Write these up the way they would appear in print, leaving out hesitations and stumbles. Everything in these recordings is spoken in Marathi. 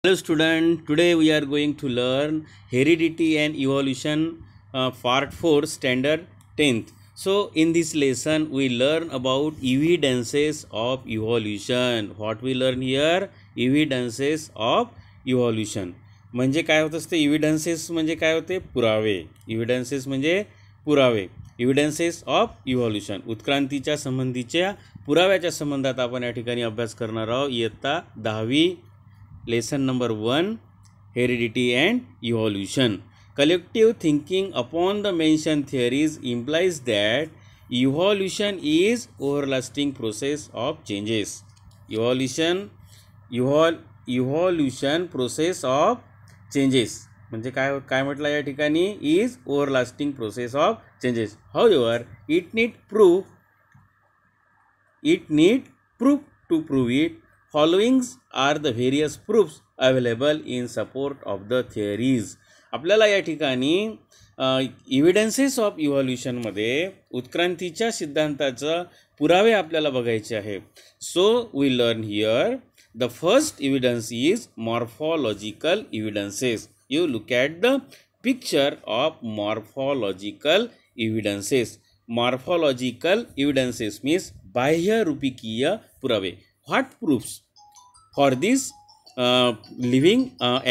Hello student, today we are going to learn heredity and evolution part 4 standard 10th. So in this lesson we learn about evidences of evolution. What we learn here? Evidences of evolution. म्हणजे काय होत असते? एव्हिडन्सेस म्हणजे काय होते? पुरावे. एव्हिडन्सेस म्हणजे पुरावे. Evidences of evolution. उत्क्रांतीच्या संबंधीच्या पुराव्याच्या संबंधात आपण या ठिकाणी अभ्यास करणार आहोत. इयत्ता 10वी Lesson number 1, Heredity and Evolution. Collective thinking upon the mentioned theories implies that evolution is everlasting process of changes. Evolution process of changes. म्हणजे काय म्हटलं या ठिकाणी? is everlasting process of changes. However, it need proof to prove it. Followings are the various proofs available in support of the theories. आपल्याला या ठिकाणी एव्हिडन्सेस ऑफ इव्हॉल्युशनमध्ये उत्क्रांतीच्या सिद्धांताचं पुरावे आपल्याला बघायचे आहे. So we learn here the first evidence is morphological evidences. You look at the picture of morphological evidences. Morphological evidences means बाह्यरूपिकीय पुरावे. What proofs? For this living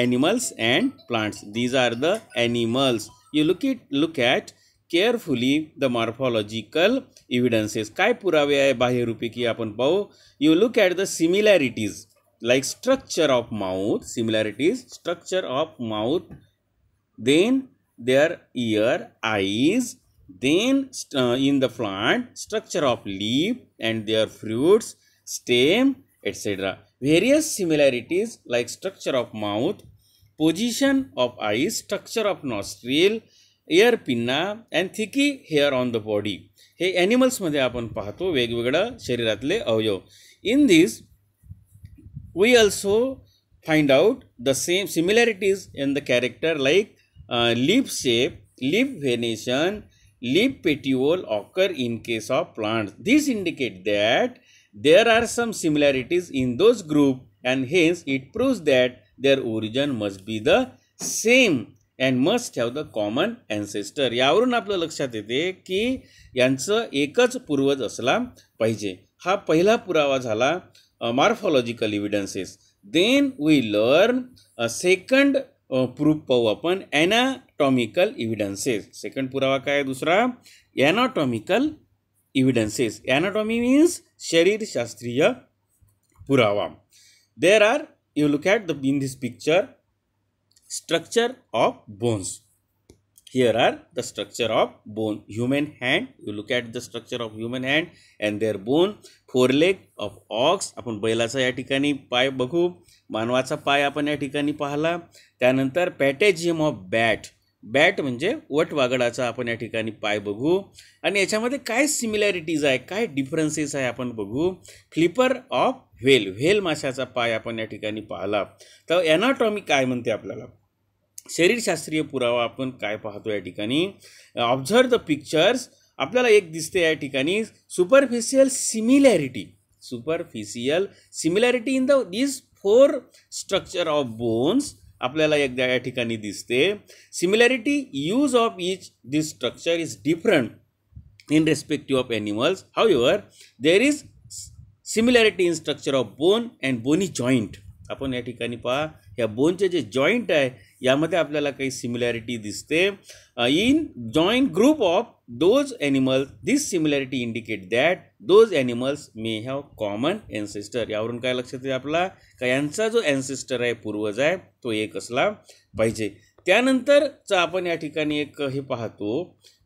animals and plants. These are the animals. You look at carefully the morphological evidences. काय पुरावे आहे बाह्यरूपिकी आपण पाहू. You look at the similarities like structure of mouth. Similarities, structure of mouth. Then their ear, eyes. Then in the plant, structure of leaf and their fruits, stem, etc. Various similarities like structure of mouth, position of eyes, structure of nostril, ear pinna and thicky hair on the body. हे animals मध्ये आपण पाहतो वेगवेगळं शरीरातले अवयव. In this we also find out the same similarities in the character like leaf shape, leaf venation, leaf petiole occur in case of plants. This indicate that there are some similarities in those group and hence it proves that their origin must be the same and must have the common ancestor. यावरून आपलं लक्षात येते की यांचं एकच पूर्वज असला पाहिजे. हा पहिला पुरावा झाला morphological evidences. Then we learn second proof पाहू आपण ॲनाटॉमिकल एव्हिडन्सेस. सेकंड पुरावा काय? दुसरा ॲनाटॉमिकल evidences. Anatomy means शरीरशास्त्रीय पुरावा. There are, you look at in this picture, structure of bones. Here are the structure of bone. Human hand, you look at the structure of human hand and their bone. Foreleg of ox. आपण बैलाचा या ठिकाणी पाय बघू. मानवाचा पाय आपण या ठिकाणी पाहला. त्यानंतर पॅटेजियम ऑफ बॅट. बॅट म्हणजे वटवागडाचा आपण या ठिकाणी पाय बघू आणि याच्यामध्ये काय सिमिलॅरिटीज आहे, काय डिफरन्सेस आहे आपण बघू. Flipper of whale. व्हेल माशाचा पाय आपण या ठिकाणी पाहला. तर ॲनाटॉमी काय म्हणते आपल्याला? शरीरशास्त्रीय पुरावा आपण काय पाहतो या ठिकाणी? Observe the pictures. आपल्याला एक दिसते या ठिकाणी superficial similarity. Superficial similarity in this 4 structure of bones आपल्याला एकदा या ठिकाणी दिसते. Similarity use of each this structure is different in respective of animals. However there is similarity in structure of bone and bony joint. आपण या ठिकाणी पहा, ह्या बोनचे जे जॉईंट आहे यामध्ये आपल्याला काही सिमिलॅरिटी दिसते. In joint group of those animals this similarity indicate that those animals may have common ancestor. यावरून काय लक्षात येते आपला? का यांचा जो ॲन्सेस्टर आहे, पूर्वज आहे, तो एक असला पाहिजे. त्यानंतरचा आपण या ठिकाणी एक हे पाहतो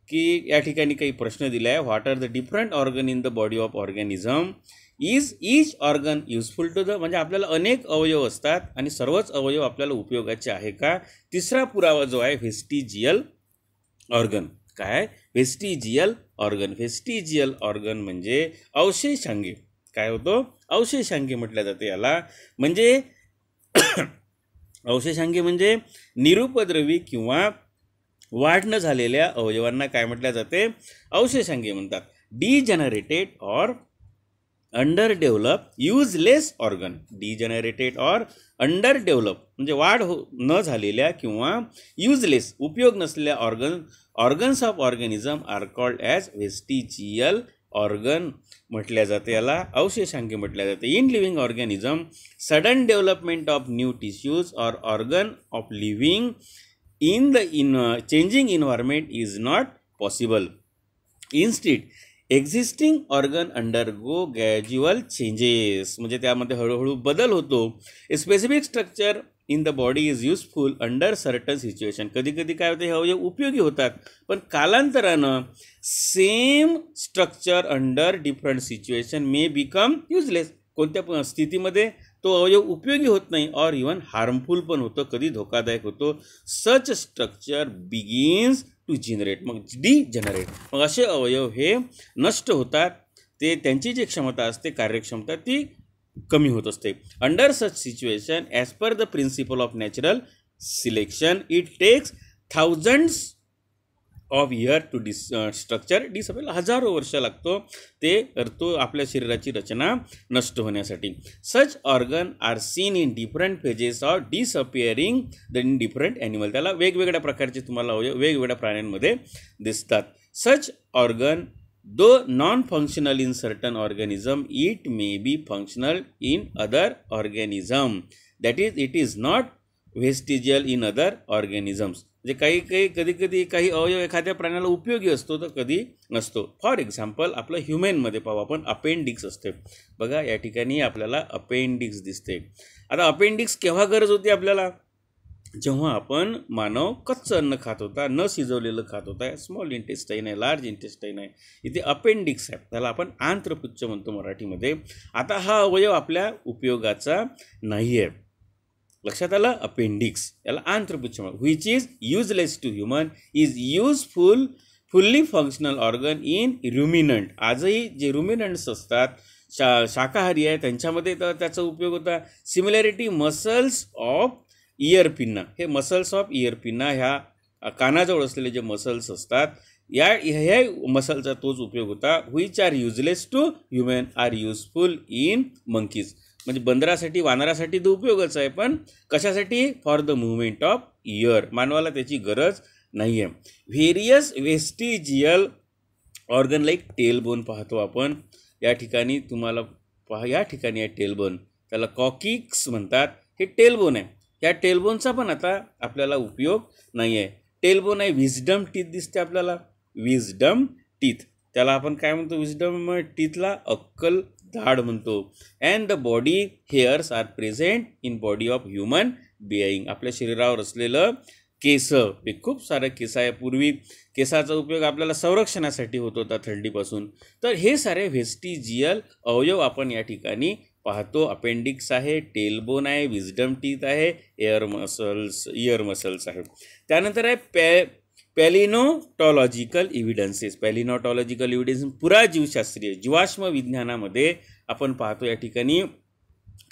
की या ठिकाणी काही प्रश्न दिला आहे. What are the different organ in the body of organism? Is each organ useful to the? म्हणजे आपल्याला अनेक अवयव असतात आणि सर्वच अवयव आपल्याला उपयोगाचे आहे का? तिसरा पुरावा जो आहे व्हेस्टिजियल ऑर्गन. काय? व्हेस्टिजियल ऑर्गन. व्हेस्टिजियल ऑर्गन म्हणजे अवशेषांगे. काय होतो? अवशेषांगे म्हटलं जाते याला. म्हणजे अवशेषांगे म्हणजे निरुपद्रवी किंवा वाढ न झालेल्या अवयवांना काय म्हटलं जाते? अवशेषांगे म्हणतात. Degenerated or underdevelop useless organ, degenerated or underdevelop म्हणजे वाढ न झालेल्या किंवा युजलेस उपयोग नसलेल्या organs of organism are called as vestigial organ म्हटल्या जाते, याला अवशेषांकी म्हटल्या जाते. In living organism sudden development of new tissues or organ of living in the changing environment is not possible. Instead, existing organ undergo gradual changes म्हणजे त्यामध्ये हळूहळू बदल होतो. A specific structure in the body is useful under certain situation. कधी कधी काय होते, हे अवयव उपयोगी होतात, पण कालांतरानं same structure under different situation may become useless. कोणत्या स्थितीमध्ये तो अवयव उपयोगी होत नाही, और इवन हार्मफुल पण होतं, कधी धोकादायक होतो. सच स्ट्रक्चर बिगिन्स टू जनरेट, मग डिजनरेट, मग असे अवयव हे नष्ट होतात. ते त्यांची जी क्षमता असते, कार्यक्षमता, ती कमी होत असते. Under such situation as per the principle of natural selection it takes thousands of year to structure disappear. हजारो वर्ष लागतो तो आपल्या शरीराची रचना नष्ट होण्यासाठी. Such organ are seen in different phases of disappearing in different animal. त्याला वेगवेगळ्या प्रकारचे तुम्हाला वेगवेगळ्या प्राण्यांमध्ये दिसतात. Such organ though non functional in certain organism it may be functional in other organism, that is it is not व्हेस्टिजियल in other organisms. म्हणजे कधी काही अवयव एखाद्या प्राण्याला उपयोगी असतो तर कधी नसतो. फॉर एक्झाम्पल आपलं ह्युमनमध्ये पाहू आपण, अपेंडिक्स असते बघा, या ठिकाणी आपल्याला अपेंडिक्स दिसते. आता अपेंडिक्स केव्हा गरज होती आपल्याला, जेव्हा आपण मानव कच्चं अन्न खात होता, न शिजवलेलं खात होता. स्मॉल इंटेस्टाईन आहे, लार्ज इंटेस्टाईन आहे, इथे अपेंडिक्स आहे, त्याला आपण आंत्रपुच्छ म्हणतो मराठीमध्ये. आता हा अवयव आपल्या उपयोगाचा नाही आहे, लक्षात आलं. अपेंडिक्स याला आंत्रपुच्छ म्हणतात. Which is useless to human is fully functional organ in ruminant. आजही जे रुमिनंट्स असतात, शाकाहारी आहे, त्यांच्यामध्ये तर त्याचा उपयोग होता. Similarity muscles of year pinna, हे मसल्स ऑफ इयर पिन्ना, ह्या कानाजवळ असलेले जे मसल्स असतात, ह्या मसलचा तोच उपयोग होता. Which are useless to human are useful in monkeys. म्हणजे बंदरासाठी, वानरासाठी तो उपयोगच आहे, पण कशासाठी, for the movement of ear, मानवाला त्याची गरज नाही आहे. Various vestigial organ like tailbone पाहतो आपण. या ठिकाणी तुम्हाला या ठिकाणी आहे टेलबोन, त्याला कॉकिक्स म्हणतात. हे टेलबोन आहे, या टेलबोनचा पण आता आपल्याला उपयोग नाही आहे. टेलबोन आहे, विजडम टीथ दिसते आपल्याला, विजडम टीथ, त्याला आपण काय म्हणतो, विजडम टीथला अक्कल दाढ म्हणतो. And the body hairs are present in body of human being. आपल्या शरीरावर असलेलं केस, हे खूप सारं केस आहे. पूर्वी केसाचा उपयोग आपल्याला संरक्षणासाठी होत होता थंडीपासून. तर हे सारे व्हेस्टिजियल अवयव आपण या ठिकाणी पाहतो. अपेंडिक्स आहे, टेलबोन आहे, विजडम टीथ आहे, इयर मसल्स आहे. त्यानंतर आहे पॅलिनोटॉलॉजिकल इव्हिडन्सेस. पॅलिनोटॉलॉजिकल इव्हिडन्स पुराजीवशास्त्रीय जीवाश्म विज्ञानामध्ये आपण पाहतो. या ठिकाणी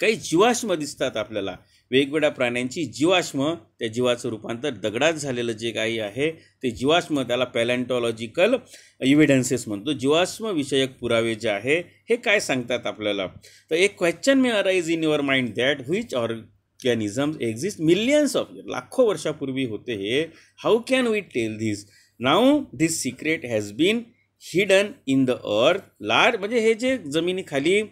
काही जीवाश्म दिसतात आपल्याला, वेगवेगळ्या प्राण्यांची जीवाश्म, त्या जीवाचं रूपांतर दगडात झालेलं जे काही आहे ते जीवाश्म, त्याला पॅलेंटॉलॉजिकल इव्हिडन्सेस म्हणतो. जीवाश्म विषयक पुरावे जे आहे हे काय सांगतात आपल्याला. तर एक question may arise in your mind that which organisms exist millions of year, लाखो वर्षापूर्वी होते हे. How can we tell this now. This secret has been hidden in the earth. Large म्हणजे हे जे जमिनीखाली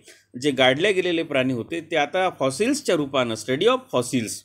जे गाडले गेलेले प्राणी होते ते आता फॉसिल्सच्या रूपानं, स्टडी ऑफ फॉसिल्स,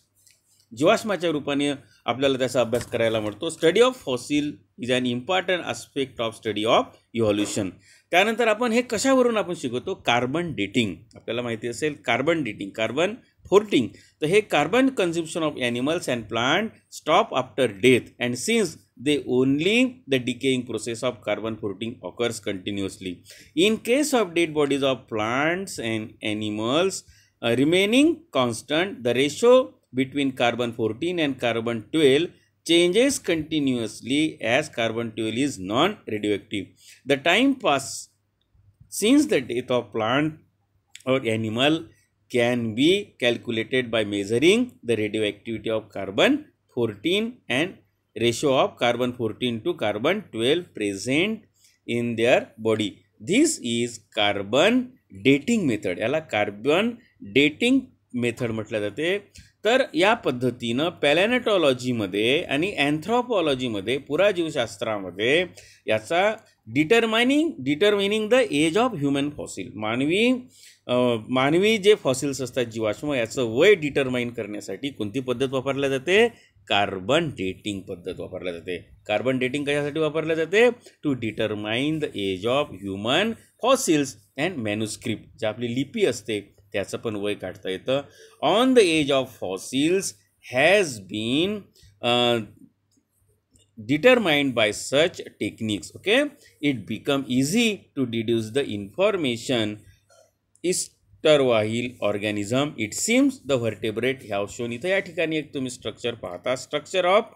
जीवाश्माच्या रूपाने आपल्याला त्याचा अभ्यास करायला मिळतो. Study of fossil is an important aspect of study of evolution. त्यानंतर आपण हे कशावरून आपण शिकवतो, कार्बन डेटिंग. आपल्याला माहिती असेल कार्बन डेटिंग, कार्बन 14. तर हे carbon consumption of animals and plant stop after death and since they only the decaying process of carbon 14 occurs continuously. In case of dead bodies of plants and animals remaining constant, the ratio between carbon 14 and carbon 12 changes continuously as carbon 12 is non-radioactive. The time pass since the death of plant or animal can be calculated by measuring the radioactivity of carbon 14 and ratio of carbon 14 to carbon 12 present in their body. This is carbon dating method. याला कार्बन डेटिंग मेथड म्हटलं जाते. तर या पद्धतीनं पॅलेनेटॉलॉजीमध्ये आणि अँथ्रोपॉलॉजीमध्ये पुराजीवशास्त्रामध्ये याचा determining the age of human fossil, मानवी जे फॉसिल्स असतात जीवाश्म, याचं वय डिटरमाइन करण्यासाठी कोणती पद्धत वापरल्या जाते? कार्बन डेटिंग पद्धत वापरल्या जाते. कार्बन डेटिंग कशासाठी वापरल्या जाते? To determine the age of human fossils and manuscript, जे आपली लिपी असते त्याचं पण वय काढता येतं. On the age of fossils has been determined by such techniques. Okay, it become easy to deduce the information. Interwhile organism, it seems the vertebrate have shown. इथं या ठिकाणी एक तुम्ही स्ट्रक्चर पाहता, structure of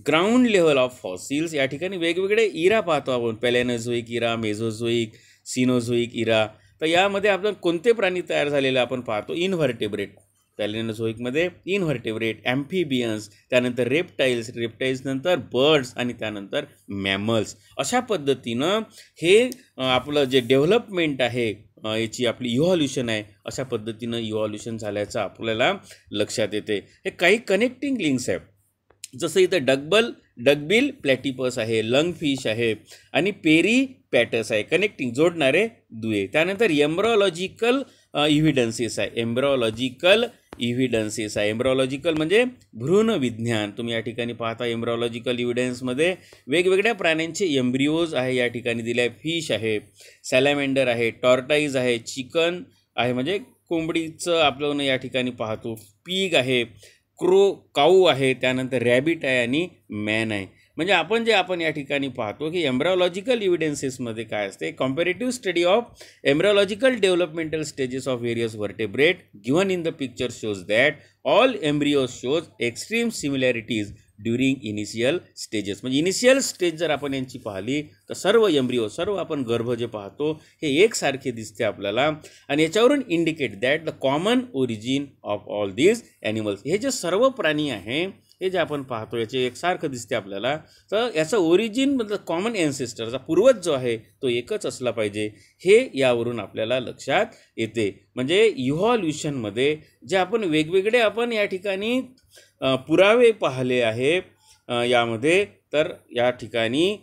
ground level of fossils. या ठिकाणी वेगवेगळे इरा पाहतो आपण, पॅलेनोझोइक इरा, मेझोझोइक, सिनोझोइक इरा. तर यामध्ये आपण कोणते प्राणी तयार झालेले आपण पाहतो? इनव्हर्टेब्रेट. पॅलेनोझोइकमध्ये इनव्हर्टेब्रेट, ॲम्फिबियन्स, त्यानंतर रेप्टाईल्स नंतर बर्ड्स आणि त्यानंतर मॅमल्स. अशा पद्धतीनं हे आपलं जे डेव्हलपमेंट आहे याची आपली इव्हॉल्युशन आहे, अशा पद्धतीनं इव्हॉल्युशन झाल्याचं आपल्याला लक्षात येते. हे काही कनेक्टिंग लिंक्स आहेत, जसं इथं डगबिल प्लॅटिपस आहे, लंगफिश आहे आणि पेरी पॅटस आहे, कनेक्टिंग जोडणारे दुवे. त्यानंतर एम्ब्रॉलॉजिकल इव्हिडन्सेस आहे. एम्ब्रॉलॉजिकल म्हणजे भ्रूण विज्ञान. तुम्ही या ठिकाणी पाहता एम्ब्रॉलॉजिकल इव्हिडन्समध्ये वेगवेगळ्या प्राण्यांचे एम्ब्रिओज आहे या ठिकाणी दिले आहे. फिश आहे, सॅलॅमेंडर आहे, टॉर्टाईज आहे, चिकन आहे म्हणजे कोंबडीचं आपण या ठिकाणी पाहतो, पिग आहे, काऊ आहे, त्यानंतर रॅबिट आहे आणि मॅन आहे. म्हणजे आपण या ठिकाणी पाहतो की एम्ब्रॉलॉजिकल इव्हिडन्सेसमध्ये काय असते? Comparative study of embryological developmental stages of various vertebrate given in the picture shows that all embryos shows extreme similarities during initial stages. म्हणजे इनिशियल स्टेज जर आपण यांची पाहिली तर सर्व आपण गर्भ जे पाहतो हे एकसारखे दिसते आपल्याला. आणि याच्यावरून indicate that the common origin of all these animals. हे जे सर्व प्राणी आहे हे जे आपण पाहतो याचे एकसारखं दिसते आपल्याला. तर याचं ओरिजिन मतलब कॉमन एन्सेस्टरचा पूर्वज जो आहे तो एकच असला पाहिजे, हे यावरून आपल्याला लक्षात येते. म्हणजे इव्हॉल्युशनमध्ये जे आपण वेगवेगळे आपण या ठिकाणी पुरावे पाहिले आहे यामध्ये, तर या ठिकाणी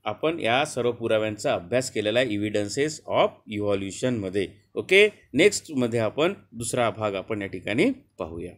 आपण या सर्व पुराव्यांचा अभ्यास केलेला आहे इव्हिडन्सेस ऑफ इव्हॉल्युशनमध्ये. ओके, नेक्स्टमध्ये आपण दुसरा भाग आपण या ठिकाणी पाहूया.